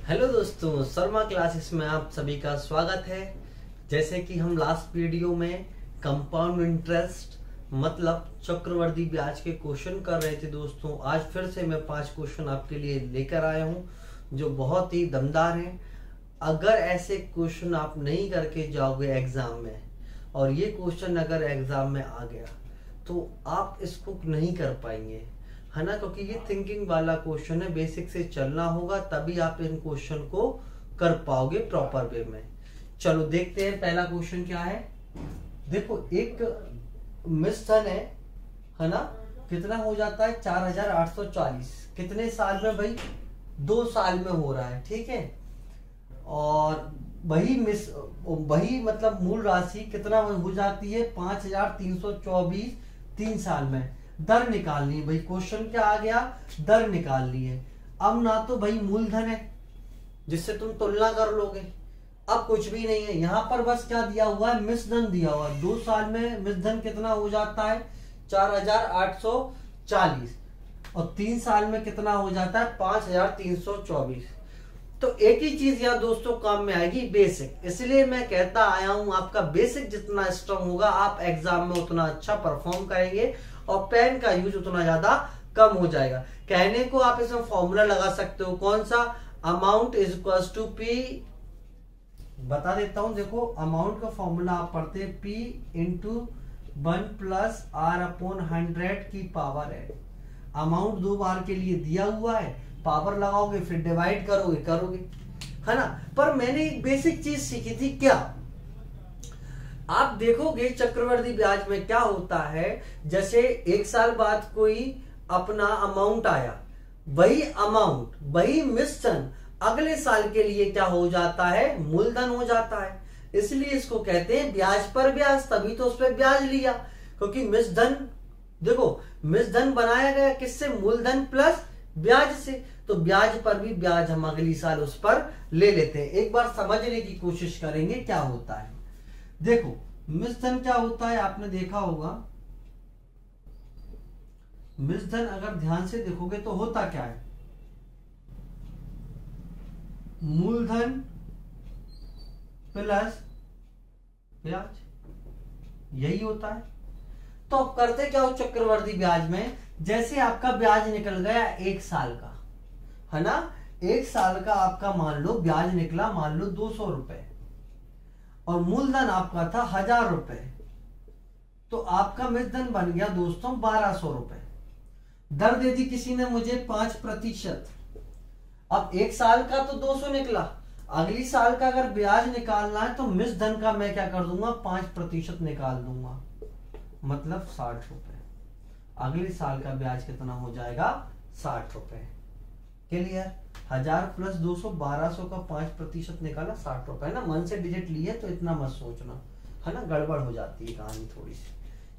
Hello दोस्तों, Sharma classes में आप सभी का स्वागत है। जैसे कि हम लास्ट वीडियो में कंपाउंड इंटरेस्ट मतलब चक्रवृद्धि ब्याज के क्वेश्चन कर रहे थे दोस्तों, आज फिर से मैं 5 क्वेश्चन आपके लिए लेकर आया हूं जो बहुत ही दमदार हैं। अगर ऐसे क्वेश्चन आप नहीं करके जाओगे एग्जाम में और ये क्वेश्चन अगर एग्जाम में आ गया तो आप इसको नहीं कर पाएंगे, है ना, क्योंकि ये थिंकिंग वाला क्वेश्चन है। बेसिक से चलना होगा तभी आप इन क्वेश्चन को कर पाओगे प्रॉपर वे में। चलो देखते हैं पहला क्वेश्चन क्या है। देखो एक मिश्रण है ना, कितना हो जाता है 4840, कितने साल में भाई, 2 साल में हो रहा है, ठीक है। और वही मतलब मूल राशि कितना हो जाती है 5324 3 साल में। दर निकालनी है भाई, क्वेश्चन क्या आ गया, दर निकालनी है। अब ना तो भाई मूलधन है जिससे तुम तुलना कर लोगे, अब कुछ भी नहीं है यहां पर, बस क्या दिया हुआ है, मिश्रण दिया हुआ है। 2 साल में मिश्रण कितना हो जाता है 4840 और 3 साल में कितना हो जाता है 5324। तो एक ही चीज यहाँ दोस्तों काम में आएगी, बेसिक। इसलिए मैं कहता आया हूं आपका बेसिक जितना स्ट्रांग होगा आप एग्जाम में उतना अच्छा परफॉर्म करेंगे और पेन का यूज उतना ज्यादा कम हो जाएगा। कहने को आप इसमें फॉर्मूला लगा सकते हो, कौन सा, amount is equal to p, बता देता हूं। देखो अमाउंट का फॉर्मूला आप पढ़ते हैं P into 1 plus R upon 100 की पावर है। अमाउंट 2 बार के लिए दिया हुआ है, पावर लगाओगे फिर डिवाइड करोगे, है ना। पर मैंने एक बेसिक चीज सीखी थी, क्या आप देखोगे चक्रवृद्धि ब्याज में क्या होता है, जैसे 1 साल बाद कोई अपना अमाउंट आया, वही अमाउंट वही मिश्रण अगले साल के लिए क्या हो जाता है, मूलधन हो जाता है। इसलिए इसको कहते हैं ब्याज पर ब्याज, तभी तो उस पर ब्याज लिया, क्योंकि मिश्रण, देखो मिश्रण बनाया गया किससे, मूलधन प्लस ब्याज से, तो ब्याज पर भी ब्याज हम अगली साल उस पर ले लेते हैं। एक बार समझने की कोशिश करेंगे क्या होता है। देखो मिश्रण क्या होता है, आपने देखा होगा मिश्रण अगर ध्यान से देखोगे तो होता क्या है, मूलधन प्लस ब्याज, यही होता है। तो अब करते क्या हो चक्रवृद्धि ब्याज में, जैसे आपका ब्याज निकल गया 1 साल का, है ना, 1 साल का आपका मान लो ब्याज निकला, मान लो 200 रुपए और मूलधन आपका था 1000 रुपए, तो आपका मिश्रण बन गया दोस्तों 1200 रुपए। दर दे दी किसी ने मुझे 5%। अब 1 साल का तो 200 निकला, अगली साल का अगर ब्याज निकालना है तो मिश्रण का मैं क्या कर दूंगा 5% निकाल दूंगा, मतलब 60 रुपए। अगले साल का ब्याज कितना हो जाएगा 60 रुपए। क्लियर, 1000 प्लस 200 1200 का 5% निकाला 60 रुपए ना। मन से डिजिट लिए तो इतना मत सोचना, है ना, गड़बड़ हो जाती है कहानी थोड़ी सी।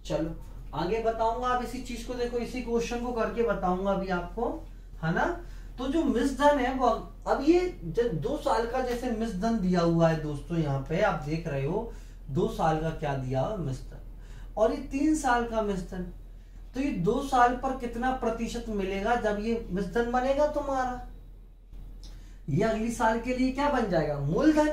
चलो आगे बताऊंगा, आप इसी चीज को देखो, इसी क्वेश्चन को करके बताऊंगा अभी आपको, है ना। तो जो मिश्रण है वो, अब ये 2 साल का जैसे मिश्रण दिया हुआ है दोस्तों, यहाँ पे आप देख रहे हो 2 साल का क्या दिया हुआ मिश्रण, और ये 3 साल का मिश्रण, तो ये 2 साल पर कितना प्रतिशत मिलेगा जब ये मिश्रण बनेगा तुम्हारा, ये अगली साल के लिए क्या बन जाएगा, मूलधन,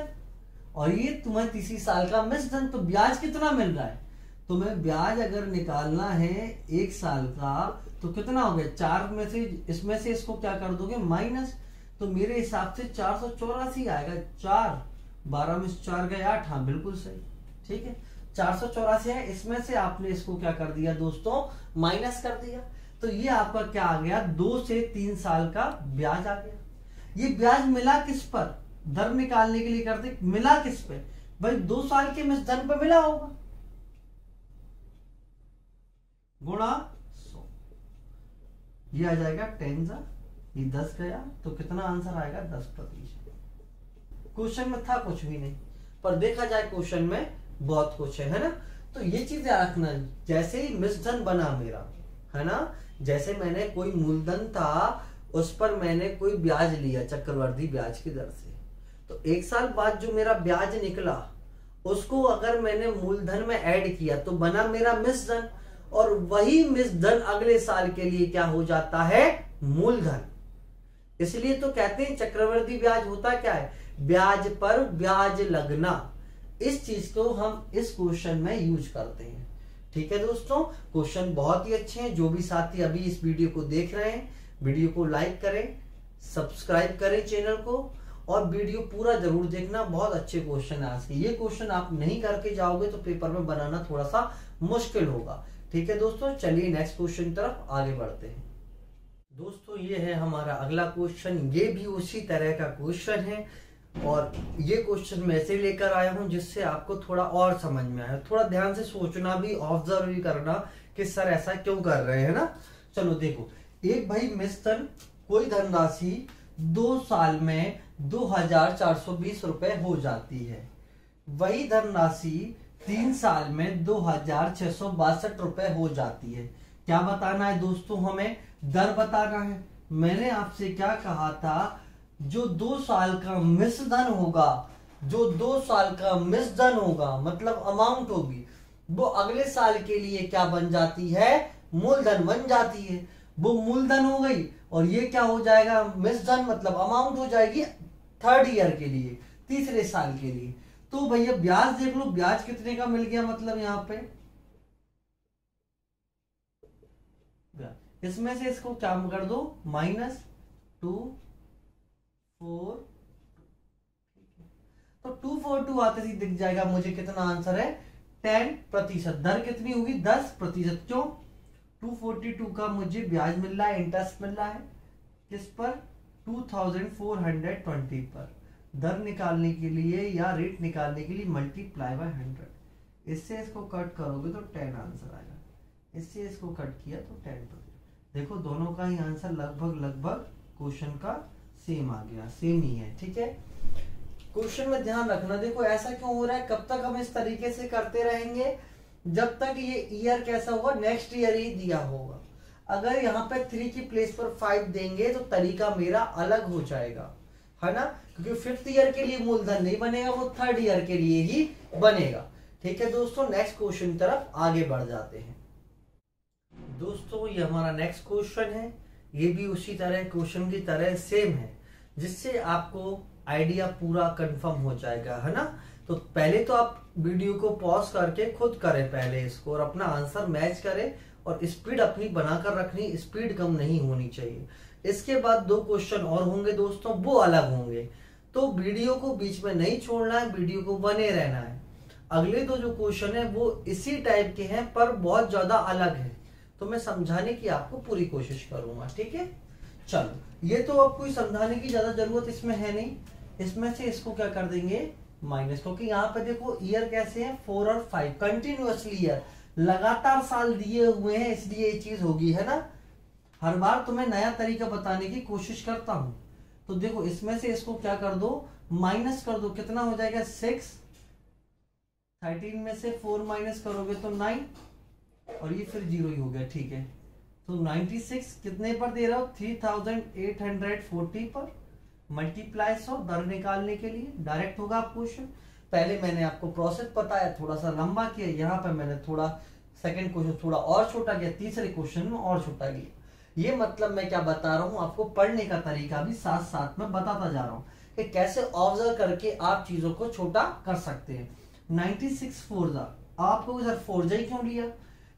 और ये तुम्हें तीसरी साल का मिश्रण। तो ब्याज कितना मिल रहा है, तुम्हें ब्याज अगर निकालना है 1 साल का तो कितना हो गया, 4 में से इसमें से इसको क्या कर दोगे माइनस, तो मेरे हिसाब से 484 आएगा। 4 12 में 4 गए 8, हाँ बिल्कुल सही, ठीक है 484 है। इसमें से आपने इसको क्या कर दिया दोस्तों, माइनस कर दिया, तो ये आपका क्या आ गया, 2 से 3 साल का ब्याज आ गया। ये ब्याज मिला किस पर, दर निकालने के लिए करते, मिला किस पे भाई, 2 साल के मिश्रण पे मिला होगा, गुणा 100, ये आ जाएगा 10, ये 10 गया, तो कितना आंसर आएगा 10%। क्वेश्चन में था कुछ भी नहीं, पर देखा जाए क्वेश्चन में बहुत कुछ है ना। तो ये चीजें रखना, जैसे ही मिश्रण बना मेरा, है ना, जैसे मैंने कोई मूलधन था उस पर मैंने कोई ब्याज लिया चक्रवृद्धि ब्याज की दर से, तो 1 साल बाद जो मेरा ब्याज निकला उसको अगर मैंने मूलधन में ऐड किया तो बना मेरा मिश्रण, और वही मिश्रण अगले साल के लिए क्या हो जाता है, मूलधन। इसलिए तो कहते हैं चक्रवृद्धि ब्याज होता क्या है, ब्याज पर ब्याज लगना। इस चीज को हम इस क्वेश्चन में यूज करते हैं। ठीक है दोस्तों, क्वेश्चन बहुत ही अच्छे हैं। जो भी साथी अभी इस वीडियो को देख रहे हैं, वीडियो को लाइक करें, सब्सक्राइब करें चैनल को, और वीडियो पूरा जरूर देखना। बहुत अच्छे क्वेश्चन है आज के। ये क्वेश्चन आप नहीं करके जाओगे तो पेपर में बनाना थोड़ा सा मुश्किल होगा। ठीक है दोस्तों, चलिए नेक्स्ट क्वेश्चन की तरफ आगे बढ़ते हैं। दोस्तों ये है हमारा अगला क्वेश्चन। ये भी उसी तरह का क्वेश्चन है, और ये क्वेश्चन मैं ऐसे लेकर आया हूं जिससे आपको थोड़ा और समझ में आए। थोड़ा ध्यान से सोचना भी, ऑब्जर्व भी करना कि सर ऐसा क्यों कर रहे हैं ना। चलो देखो, एक भाई मिस्टर कोई धनराशि 2 साल में 2420 रुपए हो जाती है। वही धनराशि 3 साल में 2662 रुपए हो जाती है। क्या बताना है दोस्तों, हमें दर बताना है। मैंने आपसे क्या कहा था, जो 2 साल का मिश्रधन होगा, जो 2 साल का मिश्रधन होगा मतलब अमाउंट होगी, वो अगले साल के लिए क्या बन जाती है, मूलधन बन जाती है। वो मूलधन हो गई, और ये क्या हो जाएगा, मिश्रधन मतलब अमाउंट हो जाएगी 3rd ईयर के लिए, तीसरे साल के लिए। तो भैया ब्याज देख लो, ब्याज कितने का मिल गया, मतलब यहाँ पे इसमें से इसको क्या कर दो, -2 4, तो 242 आते ही दिख जाएगा मुझे कितना आंसर है, 10%। दर कितनी होगी, 10%। क्यों, 242 का मुझे ब्याज मिल रहा है, इंटरेस्ट मिल रहा है किस पर, 2420 पर। दर निकालने के लिए या रेट निकालने के लिए मल्टीप्लाई बाय 100। इससे इसको कट करोगे तो 10 आंसर आएगा, इससे इसको कट किया तो 10%। देखो दोनों का ही आंसर लगभग क्वेश्चन का सेम आ गया, सेम ही है। ठीक है, क्वेश्चन में ध्यान रखना। देखो ऐसा क्यों हो रहा है, कब तक हम इस तरीके से करते रहेंगे, जब तक ये ईयर कैसा होगा, नेक्स्ट ईयर ही दिया होगा। अगर यहाँ पे 3 की प्लेस पर 5 देंगे तो तरीका मेरा अलग हो जाएगा, है ना, क्योंकि 5th ईयर के लिए मूलधन नहीं बनेगा, वो 3rd ईयर के लिए ही बनेगा। ठीक है दोस्तों, नेक्स्ट क्वेश्चन की तरफ आगे बढ़ जाते हैं। दोस्तों ये हमारा नेक्स्ट क्वेश्चन है। ये भी उसी तरह क्वेश्चन की तरह सेम है, जिससे आपको आइडिया पूरा कंफर्म हो जाएगा, है ना। तो पहले तो आप वीडियो को पॉज करके खुद करें पहले इसको, और अपना आंसर मैच करें, और स्पीड अपनी बनाकर रखनी, स्पीड कम नहीं होनी चाहिए। इसके बाद 2 क्वेश्चन और होंगे दोस्तों, वो अलग होंगे, तो वीडियो को बीच में नहीं छोड़ना है, वीडियो को बने रहना है। अगले 2 जो क्वेश्चन है वो इसी टाइप के हैं पर बहुत ज्यादा अलग है, तो मैं समझाने की आपको पूरी कोशिश करूंगा। ठीक है, चलो ये तो अब कोई समझाने की ज्यादा जरूरत इसमें है नहीं। इसमें से इसको क्या कर देंगे, माइनस, क्योंकि यहाँ पे देखो ईयर कैसे है, 4 और 5 कंटिन्यूअसली ईयर, लगातार साल दिए हुए हैं, इसलिए ये चीज होगी, है ना। हर बार तुम्हें नया तरीका बताने की कोशिश करता हूं। तो देखो इसमें से इसको क्या कर दो, माइनस कर दो, कितना हो जाएगा 6, 13 में से 4 माइनस करोगे तो 9, और ये फिर 0 ही हो गया। ठीक है, तो 96 कितने पर दे रहा हो, 3840 पर, मल्टीप्लाई 100। दर निकालने के लिए डायरेक्ट होगा आप क्वेश्चन। पहले मैंने आपको प्रोसेस बताया, थोड़ा सा लंबा किया, यहाँ पे मैंने थोड़ा सेकंड क्वेश्चन थोड़ा और छोटा किया, तीसरे क्वेश्चन में और छोटा किया। ये मतलब मैं क्या बता रहा हूँ आपको, पढ़ने का तरीका भी साथ साथ में बताता जा रहा हूँ कि कैसे ऑब्जर्व करके आप चीजों को छोटा कर सकते हैं। 96 4 आपको इधर 4 क्यों लिया,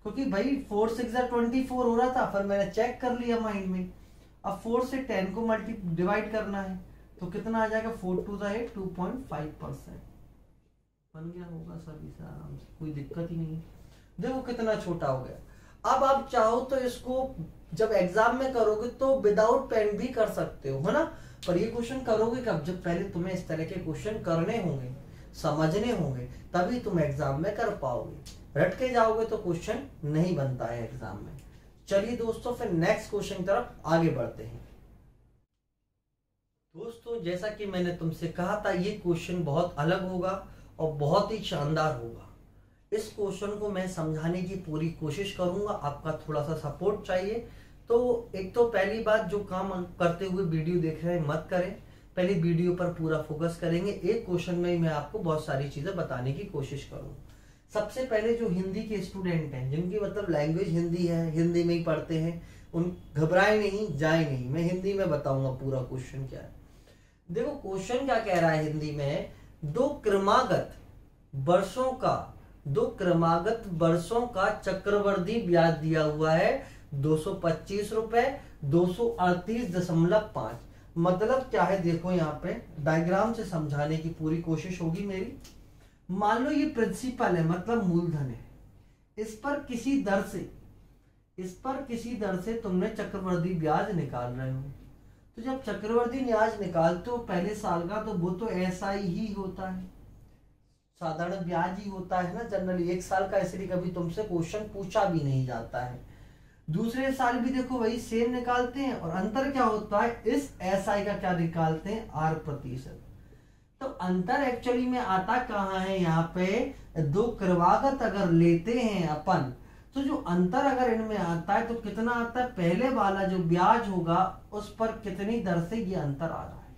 क्योंकि भाई 4 6 24 हो रहा था, फिर मैंने चेक कर लिया माइंड में। अब 4 से 10 को डिवाइड करना है, तो कितना आ जाएगा, 4 2 8, 2.5% बन गया होगा सर, इसे आराम से, कोई दिक्कत ही नहीं है। देखो कितना छोटा हो गया। अब आप चाहो तो इसको जब एग्जाम में करोगे तो विदाउट पेन भी कर सकते हो, है ना, पर ये क्वेश्चन करोगे कब, जब पहले तुम्हें इस तरह के क्वेश्चन करने होंगे, समझने होंगे, तभी तुम एग्जाम में कर पाओगे। रट के जाओगे तो क्वेश्चन नहीं बनता है एग्जाम में। चलिए दोस्तों फिर नेक्स्ट क्वेश्चन की तरफ आगे बढ़ते हैं। दोस्तों जैसा कि मैंने तुमसे कहा था, ये क्वेश्चन बहुत अलग होगा और बहुत ही शानदार होगा। इस क्वेश्चन को मैं समझाने की पूरी कोशिश करूंगा, आपका थोड़ा सा सपोर्ट चाहिए। तो एक तो पहली बात, जो काम करते हुए वीडियो देख रहे हैं मत करें, पहले वीडियो पर पूरा फोकस करेंगे। एक क्वेश्चन में ही मैं आपको बहुत सारी चीजें बताने की कोशिश करूंगा। सबसे पहले जो हिंदी के स्टूडेंट हैं, जिनकी मतलब लैंग्वेज हिंदी है, हिंदी में ही पढ़ते हैं, उन घबराए नहीं, जाए नहीं, मैं हिंदी में बताऊंगा पूरा क्वेश्चन क्या है। देखो क्वेश्चन क्या कह रहा है हिंदी में, दो क्रमागत वर्षों का चक्रवर्ती ब्याज दिया हुआ है 225 रुपए 238.5। मतलब क्या है, देखो यहाँ पे डायग्राम से समझाने की पूरी कोशिश होगी मेरी। मान लो ये प्रिंसिपल है, मतलब मूलधन है, इस पर किसी दर से तुमने चक्रवर्ती ब्याज निकाल रहे हो। तो जब चक्रवर्ती ब्याज निकालते हो पहले साल का, तो वो तो ऐसा ही होता है, साधारण ब्याज ही होता है ना जनरली, एक साल का इसलिए कभी तुमसे क्वेश्चन पूछा भी नहीं जाता है। दूसरे साल भी देखो वही सेम निकालते हैं, और अंतर क्या होता है, इस एसआई का क्या निकालते हैं, 8%। तो अंतर एक्चुअली में आता कहाँ है, यहाँ पे दो क्रमागत अगर लेते हैं अपन, तो जो अंतर अगर इनमें आता है तो कितना आता है, पहले वाला जो ब्याज होगा उस पर कितनी दर से ये अंतर आ रहा है।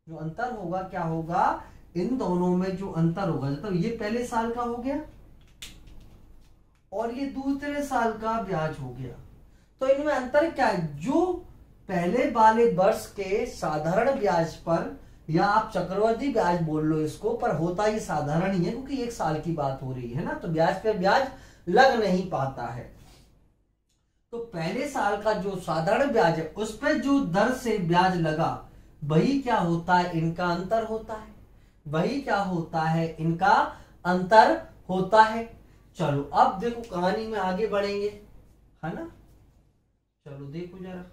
जो अंतर होगा क्या होगा, इन दोनों में जो अंतर होगा, तो ये पहले साल का हो गया और ये दूसरे साल का ब्याज हो गया, तो इनमें अंतर क्या है, जो पहले वाले वर्ष के साधारण ब्याज पर, या आप चक्रवर्ती ब्याज बोल लो इसको, पर होता ये साधारण ही है क्योंकि एक साल की बात हो रही है ना, तो ब्याज पे ब्याज लग नहीं पाता है। तो पहले साल का जो साधारण ब्याज है उस पर जो दर से ब्याज लगा, वही क्या होता है, इनका अंतर होता है, वही क्या होता है, इनका अंतर होता है। चलो अब देखो कहानी में आगे बढ़ेंगे, है ना। चलो देखो जरा,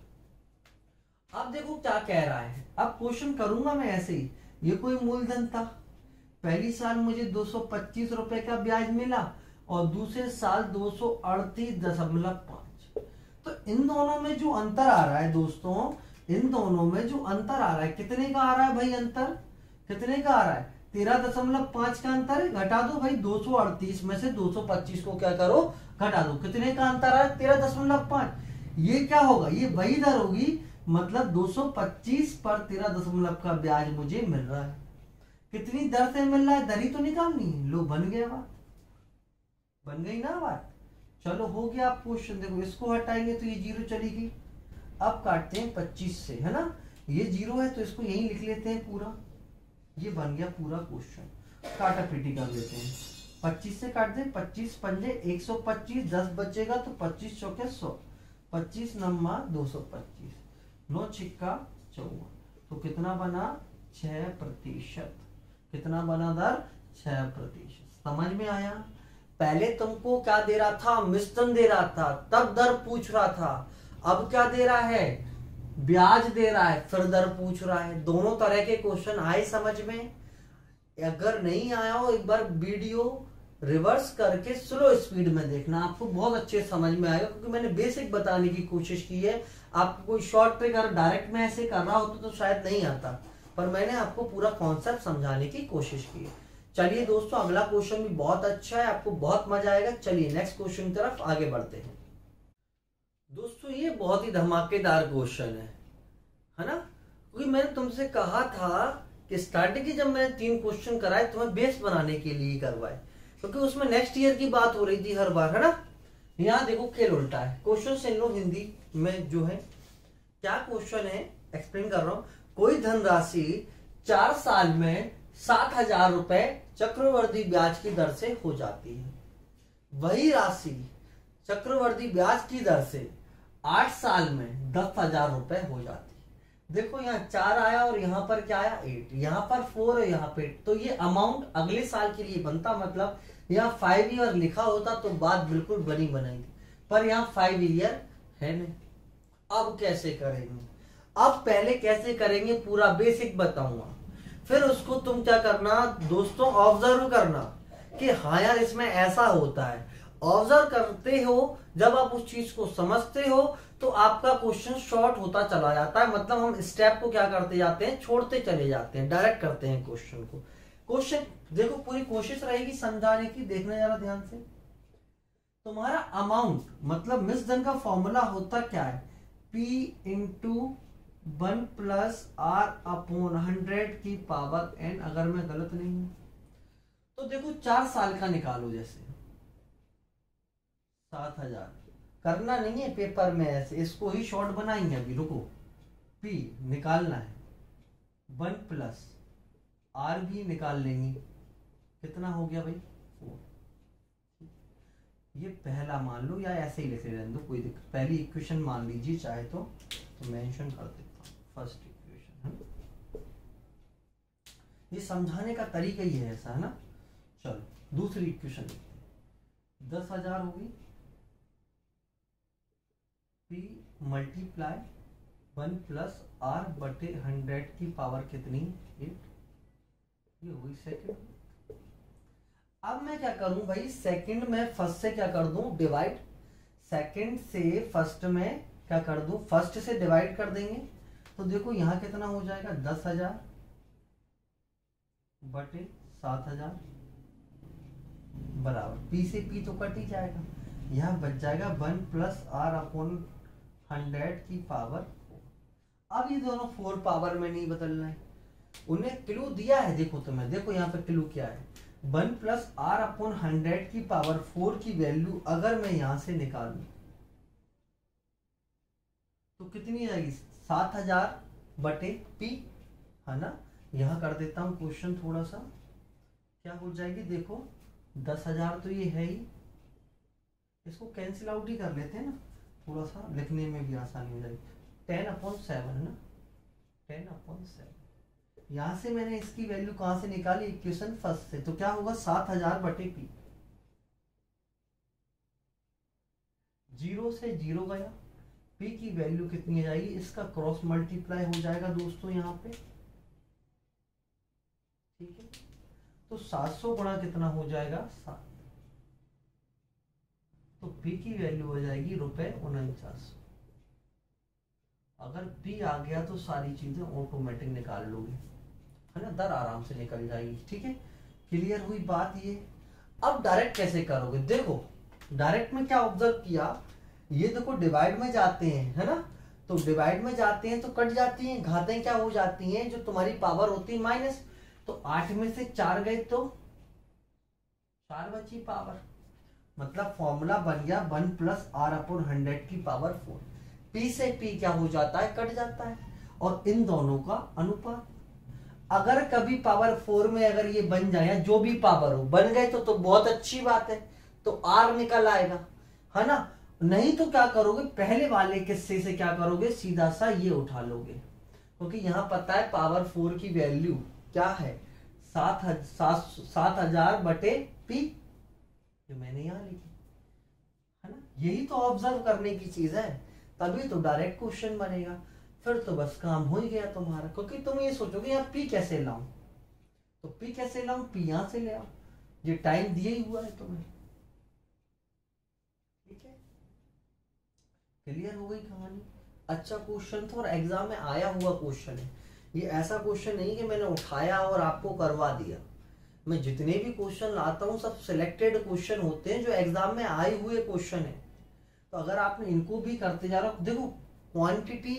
अब देखो क्या कह रहा है। अब क्वेश्चन करूंगा मैं ऐसे ही, ये कोई मूलधन था, पहली साल मुझे 225 रुपए का ब्याज मिला और दूसरे साल 238.5। तो इन दोनों में जो अंतर आ रहा है दोस्तों, इन दोनों में जो अंतर आ रहा है, कितने का आ रहा है भाई, अंतर कितने का आ रहा है, 13.5 का अंतर है। घटा दो भाई, 238 में से 225 को क्या करो, घटा दो, कितने का अंतर आ रहा है, 13.5। ये क्या होगा, ये वही दर होगी, मतलब 225 पर 13 का ब्याज मुझे मिल रहा है। कितनी दर से मिल रहा है, दर ही तो निकालनी है। लो बन गया बात, बन गई ना बात। चलो हो गया आप क्वेश्चन। देखो इसको हटाएंगे तो ये 0 चली गई। अब काटते हैं 25 से, है ना, ये 0 है तो इसको यही लिख लेते हैं पूरा, ये बन गया पूरा क्वेश्चन। काटा पीटी कर देते हैं, 25 से काट दे, 25 पंजे 125, 10 बचेगा तो 25 चौके 100, 25 नम्मा 225, 9 छिक्का 54, तो कितना बना, 6%। कितना बना दर, 6%। समझ में आया। पहले तुमको क्या दे रहा था, मिश्रण दे रहा था, तब दर पूछ रहा था। अब क्या दे रहा है, ब्याज दे रहा है, फिर दर पूछ रहा है। दोनों तरह के क्वेश्चन आए समझ में। अगर नहीं आया हो, एक बार वीडियो रिवर्स करके स्लो स्पीड में देखना, आपको बहुत अच्छे समझ में आएगा, क्योंकि मैंने बेसिक बताने की कोशिश की है। आपको कोई शॉर्ट ट्रिक अगर डायरेक्ट में ऐसे कर रहा होता तो शायद नहीं आता, पर मैंने आपको पूरा कॉन्सेप्ट समझाने की कोशिश की है। चलिए दोस्तों, अगला क्वेश्चन भी बहुत अच्छा है, आपको बहुत मजा आएगा। चलिए नेक्स्ट क्वेश्चन की तरफ आगे बढ़ते हैं। दोस्तों ये बहुत ही धमाकेदार क्वेश्चन है ना, क्योंकि मैंने तुमसे कहा था कि स्टार्टिंग की जब मैंने 3 क्वेश्चन कराए तुम्हें बेस बनाने के लिए करवाए, क्योंकि उसमें नेक्स्ट ईयर की बात हो रही थी हर बार, है ना। यहाँ देखो खेल उल्टा है, क्वेश्चन से लो हिंदी में जो है क्या क्वेश्चन है, एक्सप्लेन कर रहा हूं। कोई धनराशि 4 साल में 7,000 रुपए चक्रवर्ती ब्याज की दर से हो जाती है। वही राशि चक्रवर्ती ब्याज की दर से 8 साल में 10,000 रुपए हो जाती है। देखो यहाँ 4 आया और यहाँ पर क्या आया, 8, यहाँ पर 4 है, यहाँ पे, तो ये अमाउंट अगले साल के लिए बनता। मतलब यहाँ 5 ईयर लिखा होता तो बात बिल्कुल बनी बनाई थी, पर यहाँ 5 ईयर है नहीं। अब कैसे करेंगे, अब पहले कैसे करेंगे पूरा बेसिक बताऊंगा, फिर उसको तुम क्या करना दोस्तों, ऑब्जर्व करना कि हाँ यार इसमें ऐसा होता है। ऑब्जर्व करते हो, जब आप उस चीज को समझते हो तो आपका क्वेश्चन शॉर्ट होता चला जाता है। मतलब हम स्टेप को क्या करते जाते हैं, छोड़ते चले जाते हैं, डायरेक्ट करते हैं क्वेश्चन को। क्वेश्चन देखो, पूरी कोशिश रहेगी समझाने की, देखना जरा ध्यान से। तुम्हारा अमाउंट मतलब मिश्रण का फॉर्मूला होता क्या है, P इंटू 1 + R/100 की पावर n, अगर मैं गलत नहीं हूं तो देखो 4 साल का निकालो, जैसे 7,000 करना नहीं है पेपर में ऐसे, इसको ही शॉर्ट बनाएंगे अभी, रुको। पी निकालना है, 1 प्लस आर भी निकाल लेंगे, कितना हो गया भाई 4। ये पहला मान लो, या ऐसे ही लिखे रहने दो, कोई दिक्कत। पहली इक्वेशन मान लीजिए चाहे तो मेंशन कर देता हूँ, फर्स्ट इक्वेशन है। ये समझाने का तरीका ही है ऐसा, है ना। चलो दूसरी इक्वेशन लिखते हैं। 10,000 होगी, पी मल्टीप्लाई 1 प्लस आर बटे 100 की पावर कितनी, 8। ये हुई सेकंड। अब मैं क्या करूं भाई, सेकंड में फर्स्ट से क्या कर दूं, डिवाइड। सेकंड से फर्स्ट में क्या कर दूं, फर्स्ट से डिवाइड कर देंगे। तो देखो यहां कितना हो जाएगा, 10,000 बटे 7,000 बराबर, पी से पी तो कट ही जाएगा, यहां बच जाएगा 1 प्लस आर अपॉन 100 की पावर 4। अब ये दोनों 4 पावर में नहीं बदलना है, उन्हें क्लू दिया है, देखो तुम्हें, देखो यहाँ पे क्लू क्या है, 1 प्लस आर अपॉन 100 की पावर 4 की वैल्यू अगर मैं यहां से निकालूं तो कितनी आएगी, 7,000 बटे पी, है ना। यहां कर देता हूं क्वेश्चन थोड़ा सा, क्या हो जाएगी, देखो 10,000 तो ये है ही, इसको कैंसिल आउट ही कर लेते हैं ना, थोड़ा सा लिखने में भी आसानी हो जाएगी। 10/7 है ना, 10/7। यहां से मैंने इसकी वैल्यू कहां से निकाली, इक्वेशन फर्स्ट से, तो क्या होगा 7,000 बटे पी, 0 से 0 गया, पी की वैल्यू कितनी आ जाएगी, इसका क्रॉस मल्टीप्लाई हो जाएगा दोस्तों यहाँ पे, ठीक है। तो 700 गुणा कितना हो जाएगा, 7, तो पी की वैल्यू हो जाएगी ₹49। अगर पी आ गया तो सारी चीजें ऑटोमेटिक निकाल लोगे, है ना, दर आराम से निकल जाएगी, ठीक है। क्लियर हुई बात ये। अब डायरेक्ट कैसे करोगे, देखो डायरेक्ट में क्या ऑब्जर्व किया, ये देखो डिवाइड में जाते हैं, है ना, तो डिवाइड में जाते हैं तो कट जाती हैं, घातें क्या हो जाती हैं, जो तुम्हारी पावर होती है माइनस, तो 8 में से 4 गए तो 4 बची पावर, मतलब फॉर्मूला बन गया 1 प्लस आर अपॉन 100 की पावर 4। पी से पी क्या हो जाता है, कट जाता है, और इन दोनों का अनुपात, अगर कभी पावर 4 में अगर ये बन जाए, या जो भी पावर हो बन गए तो बहुत अच्छी बात है, तो आर निकल आएगा, है ना। नहीं तो क्या करोगे, पहले वाले किस्से से क्या करोगे, सीधा सा ये उठा लोगे, क्योंकि यहां पता है पावर 4 की वैल्यू क्या है, 7,000 बटे पी, जो मैंने यहां लिखी, है ना। यही तो ऑब्जर्व करने की चीज है, तभी तो डायरेक्ट क्वेश्चन बनेगा, फिर तो बस काम हो ही गया तुम्हारा। क्योंकि तुम ये सोचोगे यार पी कैसे लाऊं, तो पी कैसे लाऊं, पी यहां से ले आओ, ये टाइम दिया ही हुआ है तुम्हें, ठीक है। क्लियर हो गई कहानी। अच्छा क्वेश्चन था और एग्जाम में आया हुआ क्वेश्चन है, ये ऐसा क्वेश्चन नहीं कि मैंने उठाया और आपको करवा दिया। मैं जितने भी क्वेश्चन लाता हूँ सब सिलेक्टेड क्वेश्चन होते हैं जो एग्जाम में आए हुए क्वेश्चन है, तो अगर आपने इनको भी करते जा रहा हो, देखो क्वांटिटी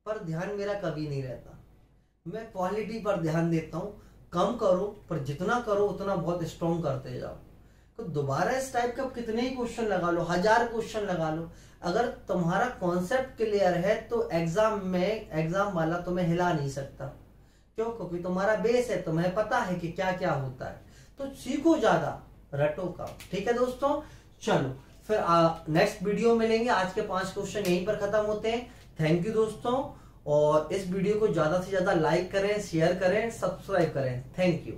पर ध्यान मेरा कभी नहीं रहता, मैं क्वालिटी पर ध्यान देता हूँ। कम करो पर जितना करो उतना बहुत स्ट्रॉन्ग करते जाओ, तो दोबारा इस टाइप का कितने ही क्वेश्चन लगा लो, 1000 क्वेश्चन लगा लो, अगर तुम्हारा कॉन्सेप्ट क्लियर है तो एग्जाम वाला तुम्हें हिला नहीं सकता। क्यों, क्योंकि तुम्हारा बेस है, तुम्हें पता है कि क्या क्या होता है, तो सीखो ज्यादा, रटो कम, ठीक है दोस्तों। चलो फिर नेक्स्ट वीडियो में मिलेंगे। आज के 5 क्वेश्चन यहीं पर खत्म होते हैं। थैंक यू दोस्तों, और इस वीडियो को ज्यादा से ज्यादा लाइक करें, शेयर करें, सब्सक्राइब करें। Thank you.